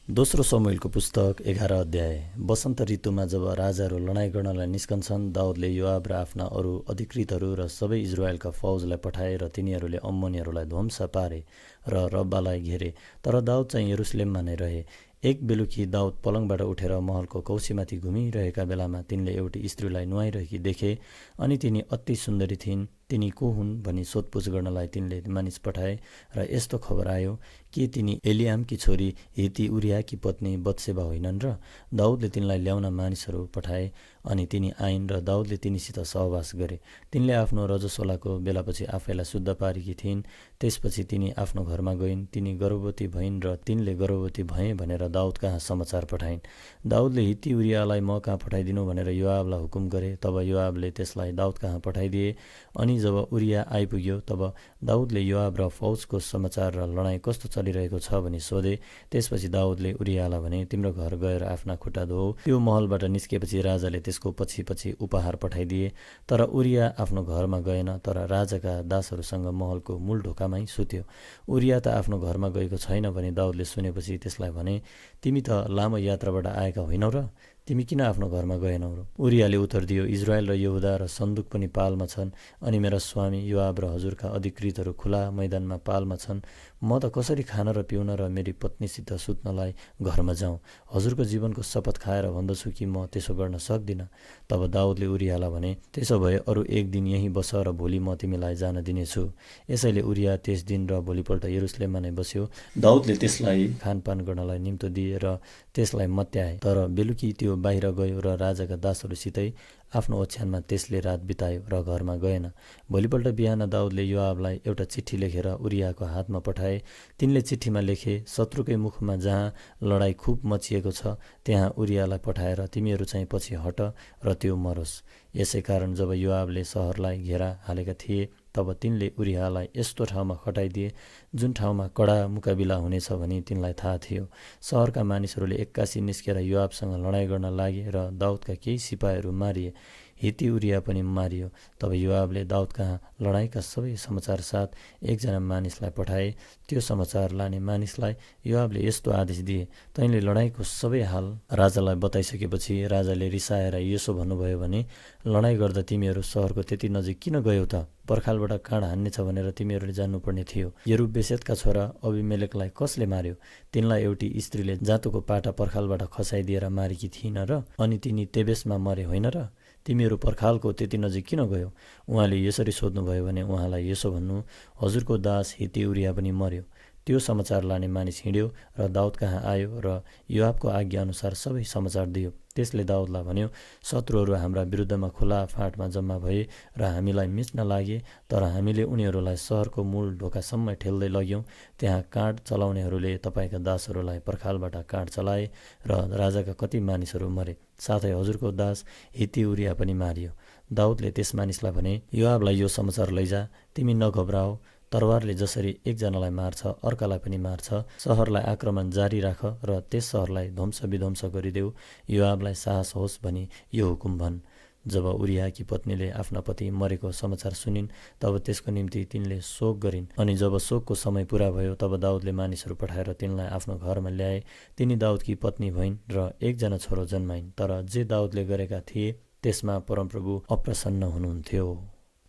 दोस्रो समूएलको पुस्तक 11 अध्याय। वसन्त ऋतुमा जब राजाहरू लडाईँ गर्नलाई निस्कन्छन्, दाउदले योआब र आफ्ना अरू अधिकृतहरू र सबै इजरायलका फौजलाई पठाए र तिनीहरूले अम्मोनीहरूलाई ध्वंस पारे र रब्बालाई घेरे। तर दाउद चाहिँ यरुसलेममा नै रहे। एक बेलुकी दाउद पलङबाट उठेर महलको कौसीमाथि घुमिरहेका बेलामा तिनले एउटी स्त्रीलाई नुहाइरहेकी देखे। अनि तिनी अति सुन्दरी थिइन्। तिनी को हुन् भनी सोधपुछ गर्नलाई तिनले मानिस पठाए र यस्तो खबर आयो कि तिनी एलियामकी छोरी हिती उरियाकी पत्नी बत्सेबा होइनन् र? दाउदले तिनलाई ल्याउन मानिसहरू पठाए। अनि तिनी आइन् र दाउदले तिनीसित सहवास गरे। तिनले आफ्नो रजस्वलाको बेलापछि आफैलाई शुद्ध पारेकी थिइन्। त्यसपछि तिनी आफ्नो घरमा गइन्। तिनी गर्भवती भइन् र तिनले गर्भवती भए भनेर दाउद कहाँ समाचार पठाइन्। दाउदले हिती उरियालाई म कहाँ पठाइदिनु भनेर योआबलाई हुकुम गरे। तब योआबले त्यसलाई दाउद कहाँ पठाइदिए। अनि जब उरिया आइपुग्यो तब दाउदले योआब र फौजको समाचार र लडाईँ कस्तो चलिरहेको छ भनी सोधे। त्यसपछि दाउदले उरियालाई भने, तिम्रो घर गएर आफ्ना खुट्टा धो। त्यो महलबाट निस्केपछि राजाले त्यसको पछि पछि उपहार पठाइदिए। तर उरिया आफ्नो घरमा गएन, तर राजाका दासहरूसँग महलको मूल ढोकामै सुत्यो। उरिया त आफ्नो घरमा गएको छैन भनी दाउदले सुनेपछि त्यसलाई भने, तिमी त लामो यात्राबाट आएका होइनौ र? तिमी किन आफ्नो घरमा गएनौ र? उरियाले उत्तर दियो, इजरायल र यहुदा र सन्दुक पनि पालमा छन्, अनि मेरा स्वामी योआब र हजुरका अधिकृतहरू खुला मैदानमा पालमा छन्। म त कसरी खान र पिउन र मेरी पत्नीसित सुत्नलाई घरमा जाउँ? हजुरको जीवनको शपथ खाएर भन्दछु कि म त्यसो गर्न सक्दिनँ। तब दाउदले उरियालाई भने, त्यसो भए अरू एक दिन यहीँ बस र भोलि म तिमीलाई जान दिनेछु। यसैले उरिया त्यस दिन र भोलिपल्ट यरुसलेममा नै बस्यो। दाउदले त्यसलाई खानपान गर्नलाई निम्तो दिए र त्यसलाई मत्याए। तर बेलुकी त्यो बाहिर गयो र राजाका दासहरूसितै आफ्नो ओछ्यानमा त्यसले रात बितायो र घरमा गएन। भोलिपल्ट बिहान दाउदले योआबलाई एउटा चिठी लेखेर उरियाको हातमा पठाए। तिनले चिठीमा लेखे, शत्रुकै मुखमा जहाँ लडाईँ खुब मचिएको छ त्यहाँ उरियालाई पठाएर तिमीहरू चाहिँ पछि हट र त्यो मरोस्। यसै कारण जब योआबले सहरलाई घेरा हालेका थिए तब तिनले उरियालाई यस्तो ठाउँमा खटाइदिए जुन ठाउँमा कडा मुकाबिला हुनेछ भनी तिनलाई थाहा थियो। सहरका मानिसहरूले एक्कासी निस्केर योआबसँग लडाईँ गर्न लागे र दाउदका केही सिपाहीहरू मारिए। हिती उरिया पनि मारियो। तब योआबले दाउद कहाँ लडाईँका सबै समाचार साथ एकजना मानिसलाई पठाए। त्यो समाचार लाने मानिसलाई योआबले यस्तो आदेश दिए, तैँले लडाईँको सबै हाल राजालाई बताइसकेपछि राजाले रिसाएर यसो भन्नुभयो भने, लडाईँ गर्दा तिमीहरू सहरको त्यति नजिक किन गयौ त? पर्खालबाट काँड हान्नेछ भनेर तिमीहरूले जान्नुपर्ने थियो। यरुब्बेसेतका छोरा अबिमेलेकलाई कसले मार्यो? तिनलाई एउटी स्त्रीले जाँतोको पाटा पर्खालबाट खसाइदिएर मारेकी थिइन र? अनि तिनी तेबेसमा मरे होइन र? तिमीहरू पर्खालको त्यति नजिक किन गयो? उहाँले यसरी सोध्नुभयो भने उहाँलाई यसो भन्नु, हजुरको दास हिती उरिया पनि मर्यो। त्यो समाचार लाने मानिस हिँड्यो र दाउद कहाँ आयो र योआबको आज्ञा अनुसार सबै समाचार दियो। त्यसले दाउदलाई भन्यो, शत्रुहरू हाम्रा विरुद्धमा खुला फाँटमा जम्मा भए र हामीलाई मिच्न लागे, तर हामीले उनीहरूलाई सहरको मूल ढोकासम्म ठेल्दै लग्यौँ। त्यहाँ काँड चलाउनेहरूले तपाईँका दासहरूलाई पर्खालबाट काँड चलाए र राजाका कति मानिसहरू मरे, साथै हजुरको दास हिती उरिया पनि मारियो। दाउदले त्यस मानिसलाई भने, योआबलाई यो समाचार लैजा, तिमी नघबराओ। तरवारले जसरी एकजनालाई मार्छ अर्कालाई पनि मार्छ। सहरलाई आक्रमण जारी राख र त्यस सहरलाई ध्वंस विध्वंस गरिदेऊ। योआबलाई साहस होस् भनी यो हुकुम भन्। जब उरियाकी पत्नीले आफ्ना पति मरेको समाचार सुनिन् तब त्यसको निम्ति तिनले शोक गरिन्। अनि जब शोकको समय पुरा भयो तब दाउदले मानिसहरू पठाएर तिनलाई आफ्नो घरमा ल्याए। तिनी दाउदकी पत्नी भइन् र एकजना छोरो जन्माइन्। तर जे दाउदले गरेका थिए त्यसमा परमप्रभु अप्रसन्न हुनुहुन्थ्यो।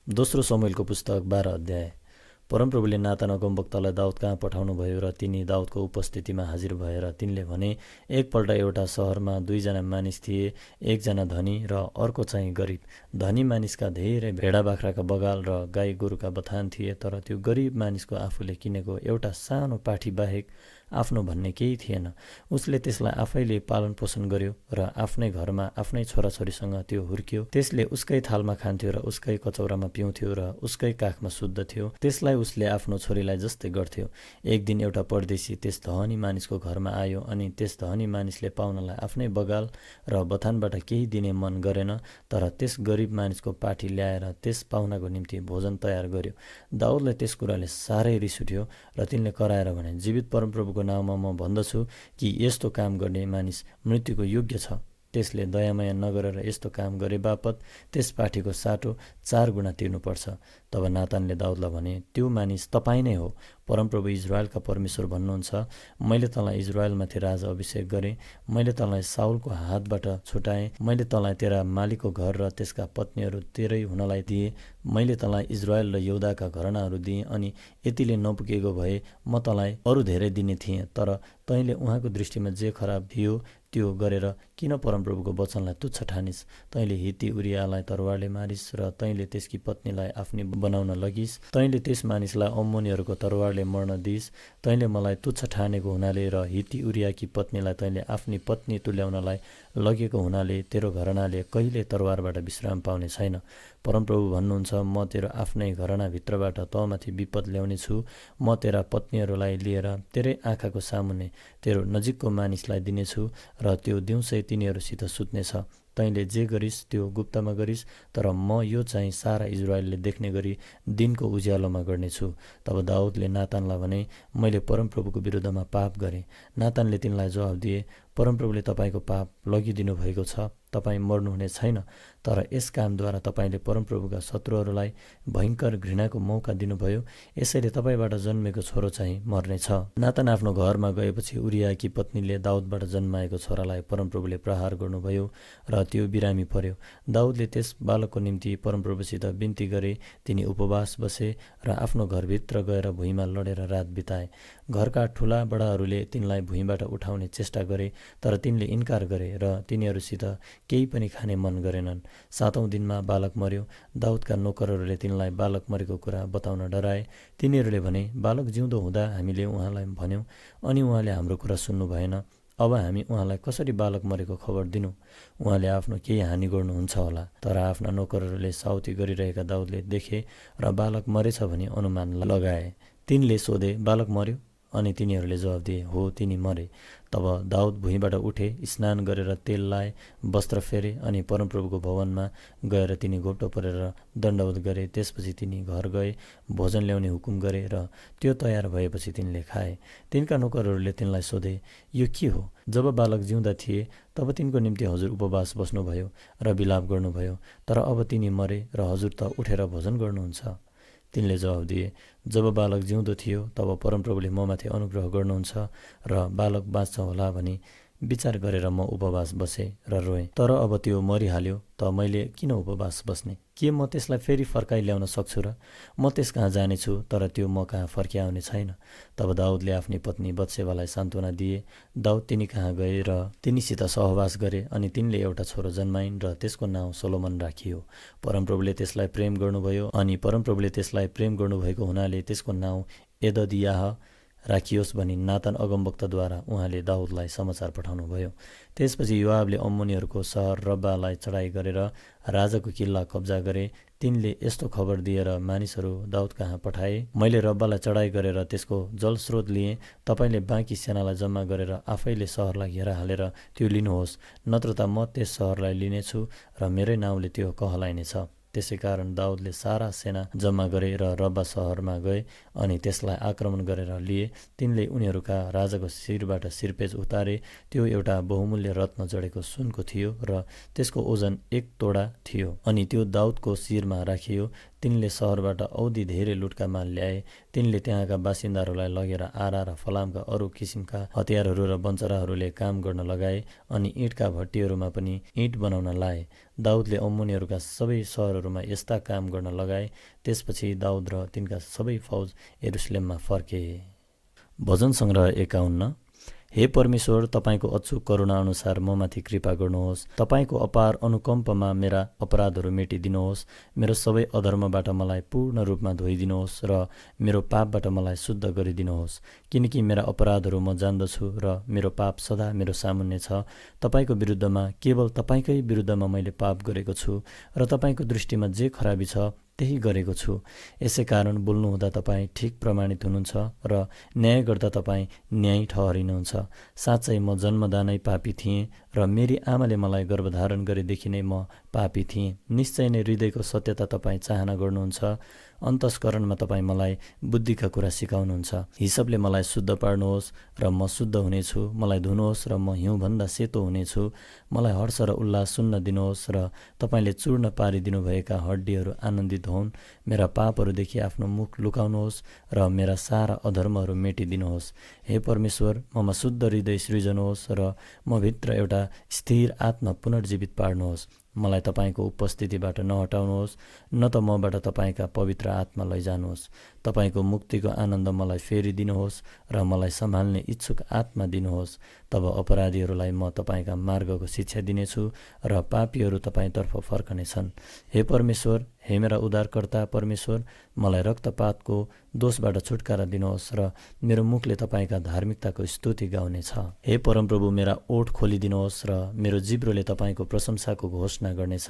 दोस्रो समूएलको पुस्तक 12 अध्याय। परमप्रभुले नातान अगमवक्तालाई दाउद कहाँ पठाउनु भयो र तिनी दाउदको उपस्थितिमा हाजिर भएर तिनले भने, एकपल्ट एउटा सहरमा दुईजना मानिस थिए, एकजना धनी र अर्को चाहिँ गरिब। धनी मानिसका धेरै भेडा बाख्राका बगाल र गाई गोरुका बथान थिए, तर त्यो गरिब मानिसको आफूले किनेको एउटा सानो पाठी बाहेक आफ्नो भन्ने केही थिएन। उसले त्यसलाई आफैले पालन पोषण गर्यो र आफ्नै घरमा आफ्नै छोराछोरीसँग त्यो हुर्क्यो। त्यसले उसकै थालमा खान्थ्यो र उसकै कचौरामा पिउँथ्यो र उसकै काखमा शुद्ध थियो। त्यसलाई उसले आफ्नो छोरीलाई जस्तै गर्थ्यो। एक दिन एउटा परदेशी त्यस धनी मानिसको घरमा आयो अनि त्यस धनी मानिसले पाहुनालाई आफ्नै बगाल र बथानबाट केही दिने मन गरेन, तर त्यस गरिब मानिसको पाठी ल्याएर त्यस पाहुनाको निम्ति भोजन तयार गर्यो। दाउदलाई त्यस कुराले साह्रै रिस उठ्यो र तिनले कराएर भने, जीवित परमप्रभुको नाउँमा म भन्दछु कि यस्तो काम गर्ने मानिस मृत्युको योग्य छ। त्यसले दयामाया नगरेर यस्तो काम गरे बापत त्यस पाठीको साटो 4 गुणा तिर्नुपर्छ। तब नातानले दाउदलाई भने, त्यो मानिस तपाईँ नै हो। परमप्रभु इजरायलका परमेश्वर भन्नुहुन्छ, मैले तँलाई इजरायलमाथि राजा अभिषेक गरेँ, मैले तँलाई साउलको हातबाट छुटाएँ, मैले तँलाई तेरा मालिकको घर र त्यसका पत्नीहरू तेरै हुनलाई दिएँ, मैले तँलाई इजरायल र यहुदाका घरनाहरू दिएँ, अनि यतिले नपुगेको भए म तँलाई अरू धेरै दिने थिएँ। तर तैँले उहाँको दृष्टिमा जे खराब थियो त्यो गरेर किन परमप्रभुको वचनलाई तुच्छ ठानिस्? तैँले हित्ती उरियालाई तरवारले मारिस् र तैँले त्यसकी पत्नीलाई आफ्नी बनाउन लगिस्। तैँले त्यस मानिसलाई अम्मोनीहरूको तरवारले मर्न दिइस्। तैँले मलाई तुच्छ ठानेको हुनाले र हित्ती उरियाकी पत्नीलाई तैँले आफ्नी पत्नी तुल्याउनलाई लगेको हुनाले तेरो घरनाले कहिले तरवारबाट विश्राम पाउने छैन। परमप्रभु भन्नुहुन्छ, म तेरो आफ्नै घरनाभित्रबाट तँमाथि विपद ल्याउने छु। म तेरा पत्नीहरूलाई लिएर तेरै आँखाको सामुन्ने तेरो नजिकको मानिसलाई दिनेछु र त्यो दिउँसै तिनीहरूसित सुत्नेछ। तैँले जे गरिस् त्यो गुप्तमा गरिस्, तर म यो चाहिँ सारा इजरायलले देख्ने गरी दिनको उज्यालोमा गर्नेछु। तब दाउदले नातानलाई भने, मैले परमप्रभुको विरुद्धमा पाप गरेँ। नातानले तिनलाई जवाफ दिए, परमप्रभुले तपाईँको पाप लगिदिनु भएको छ, तपाईँ मर्नुहुने छैन, तर यस कामद्वारा तपाईँले परमप्रभुका शत्रुहरूलाई भयङ्कर घृणाको मौका दिनुभयो, यसैले तपाईँबाट जन्मेको छोरो चाहिँ मर्नेछ। नातान आफ्नो घरमा गएपछि उरियाकी पत्नीले दाउदबाट जन्माएको छोरालाई परमप्रभुले प्रहार गर्नुभयो र त्यो बिरामी पर्यो। दाउदले त्यस बालकको निम्ति परमप्रभुसित बिन्ती गरे, तिनी उपवास बसे र आफ्नो घरभित्र गएर भुइँमा लडेर रात बिताए। घरका ठुला बडाहरूले तिनलाई भुइँबाट उठाउने चेष्टा गरे, तर तिनले इन्कार गरे र तिनीहरूसित केही पनि खाने मन गरेनन्। 7औं दिनमा बालक मर्यो। दाउदका नोकरहरूले तिनलाई बालक मरेको कुरा बताउन डराए। तिनीहरूले भने, बालक जिउँदो हुँदा हामीले उहाँलाई भन्यौँ, अनि उहाँले हाम्रो कुरा सुन्नु भएन। अब हामी उहाँलाई कसरी बालक मरेको खबर दिनु? उहाँले आफ्नो केही हानि गर्नुहुन्छ होला। तर आफ्ना नोकरहरूले साउती गरिरहेका दाउदले देखे र बालक मरेछ भनी अनुमान लगाए। तिनले सोधे, बालक मर्यो? अनि तिनीहरूले जवाफ दिए, हो, तिनी मरे। तब दाउद भुइँबाट उठे, स्नान गरेर तेल लाए, वस्त्र फेरे, अनि परमप्रभुको भवनमा गएर तिनी घोप्टो परेर दण्डवत गरे। त्यसपछि तिनी घर गए, भोजन ल्याउने हुकुम गरे र त्यो तयार भएपछि तिनले खाए। तिनका नोकरहरूले तिनलाई सोधे, यो के हो? जब बालक जिउँदा थिए तब तिनको निम्ति हजुर उपवास बस्नुभयो र विलाप गर्नुभयो, तर अब तिनी मरे र हजुर त उठेर भोजन गर्नुहुन्छ। तिनले जवाब दिए, जब बालक जिउँदो थियो तब परमप्रभुले ममाथि अनुग्रह गर्नुहुन्छ र बालक बाँच्छ होला भनी विचार गरेर म उपवास बसेँ र रोएँ। तर अब त्यो मरिहाल्यो त मैले किन उपवास बस्ने? के म त्यसलाई फेरि फर्काइ ल्याउन सक्छु र? म त्यस कहाँ जानेछु, तर त्यो म कहाँ फर्किआउने छैन। तब दाउदले आफ्नी पत्नी बत्सेबालाई सान्त्वना दिए। दाउद तिनी कहाँ गए र तिनीसित सहवास गरे, अनि तिनले एउटा छोरो जन्माइन् र त्यसको नाउँ सोलोमन राखियो। परमप्रभुले त्यसलाई प्रेम गर्नुभयो, अनि परमप्रभुले त्यसलाई प्रेम गर्नुभएको हुनाले त्यसको नाउँ यददियाह राखियोस् भनी नातान अगमवक्ताद्वारा उहाँले दाउदलाई समाचार पठाउनुभयो। त्यसपछि योआबले अम्मोनीहरूको सहर रब्बालाई चढाइ गरेर राजाको किल्ला कब्जा गरे। तिनले यस्तो खबर दिएर मानिसहरू दाउद कहाँ पठाए, मैले रब्बालाई चढाइ गरेर त्यसको जलस्रोत लिएँ, तपाईँले बाँकी सेनालाई जम्मा गरेर आफैले सहरलाई घेरा हालेर त्यो लिनुहोस्, नत्र त म त्यस सहरलाई लिनेछु र मेरै नाउँले त्यो कहलाइनेछ। त्यसै कारण दाउदले सारा सेना जम्मा गरे र रब्बा सहरमा गए अनि त्यसलाई आक्रमण गरेर लिए। तिनले उनीहरूका राजाको शिरबाट शिरपेज उतारे। त्यो एउटा बहुमूल्य रत्न जडेको सुनको थियो र त्यसको ओजन 1 तोडा थियो, अनि त्यो दाउदको शिरमा राखियो। तिनले सहरबाट औधी धेरै लुटका माल ल्याए। तिनले त्यहाँका बासिन्दाहरूलाई लगेर आरा र फलामका अरू किसिमका हतियारहरू र बन्चराहरूले काम गर्न लगाए, अनि इँटका भट्टीहरूमा पनि इँट बनाउन लाए। दाउदले अम्मोनीहरूका सबै सहरहरूमा यस्ता काम गर्न लगाए। त्यसपछि दाउद र तिनका सबै फौज यरुसलेममा फर्के। भजन सङ्ग्रह 51। हे परमेश्वर, तपाईँको अचूक करुणा अनुसार ममाथि कृपा गर्नुहोस्। तपाईँको अपार अनुकम्पमा मेरा अपराधहरू मेटिदिनुहोस्। मेरो सबै अधर्मबाट मलाई पूर्ण रूपमा धोइदिनुहोस् र मेरो पापबाट मलाई शुद्ध गरिदिनुहोस्, किनकि मेरा अपराधहरू म जान्दछु र मेरो पाप सदा मेरो सामुन्ने छ। तपाईँको विरुद्धमा, केवल तपाईँकै विरुद्धमा मैले पाप गरेको छु र तपाईँको दृष्टिमा जे खराबी छ त्यही गरेको छु। यसै कारण बोल्नुहुँदा तपाईँ ठिक प्रमाणित हुनुहुन्छ र न्याय गर्दा तपाईँ न्याय ठहरिनुहुन्छ। साँच्चै म जन्मदानै पापी थिएँ र मेरी आमाले मलाई गर्भधारण गरेदेखि नै म पापी थिएँ। निश्चय नै हृदयको सत्यता तपाईँ चाहना गर्नुहुन्छ। अन्तस्करणमा तपाईँ मलाई बुद्धिका कुरा सिकाउनुहुन्छ। हिसाबले मलाई शुद्ध पार्नुहोस् र म शुद्ध हुनेछु। मलाई धुनुहोस् र म हिउँभन्दा सेतो हुनेछु। मलाई हर्ष र उल्लास सुन्न दिनुहोस् र तपाईँले चूर्ण पारिदिनु भएका हड्डीहरू आनन्दित हुन्। मेरा पापहरूदेखि आफ्नो मुख लुकाउनुहोस् र मेरा सारा अधर्महरू मेटिदिनुहोस्। हे परमेश्वर, ममा शुद्ध हृदय सृजनुहोस् र म भित्र एउटा स्थिर आत्मा पुनर्जीवित पार्नुहोस्। मलाई तपाईँको उपस्थितिबाट नहटाउनुहोस्, न त मबाट तपाईँका पवित्र आत्मा लैजानुहोस्। तपाईँको मुक्तिको आनन्द मलाई फेरि दिनुहोस् र मलाई सम्हाल्ने इच्छुक आत्मा दिनुहोस्। तब अपराधीहरूलाई म तपाईँका मार्गको शिक्षा दिनेछु र पापीहरू तपाईँतर्फ फर्कनेछन्। हे परमेश्वर, हे मेरा उद्धारकर्ता परमेश्वर, मलाई रक्तपातको दोषबाट छुटकारा दिनुहोस् र मेरो मुखले तपाईँका धार्मिकताको स्तुति गाउनेछ। हे परमप्रभु, मेरा ओठ खोलिदिनुहोस् र मेरो जिब्रोले तपाईँको प्रशंसाको घोषणा गर्नेछ।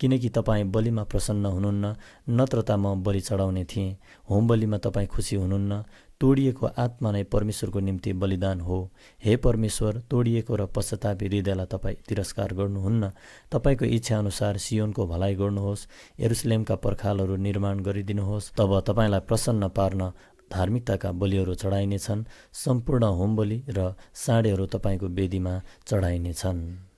किनकि तपाईँ बलिमा प्रसन्न हुनुहुन्न, नत्र त म बलि चढाउने थिएँ। होम बलिमा तपाईँ खुसी हुनुहुन्न। तोडिएको आत्मा नै परमेश्वरको निम्ति बलिदान हो। हे परमेश्वर, तोडिएको र पश्चातापी हृदयलाई तपाईँ तिरस्कार गर्नुहुन्न। तपाईँको इच्छा अनुसार सियोनको भलाइ गर्नुहोस्, यरुशलेमका पर्खालहरू निर्माण गरिदिनुहोस्। तब तपाईँलाई प्रसन्न पार्न धार्मिकताका बलिहरू चढाइनेछन्। सम्पूर्ण होम बलि र साँडेहरू तपाईँको वेदीमा चढाइनेछन्।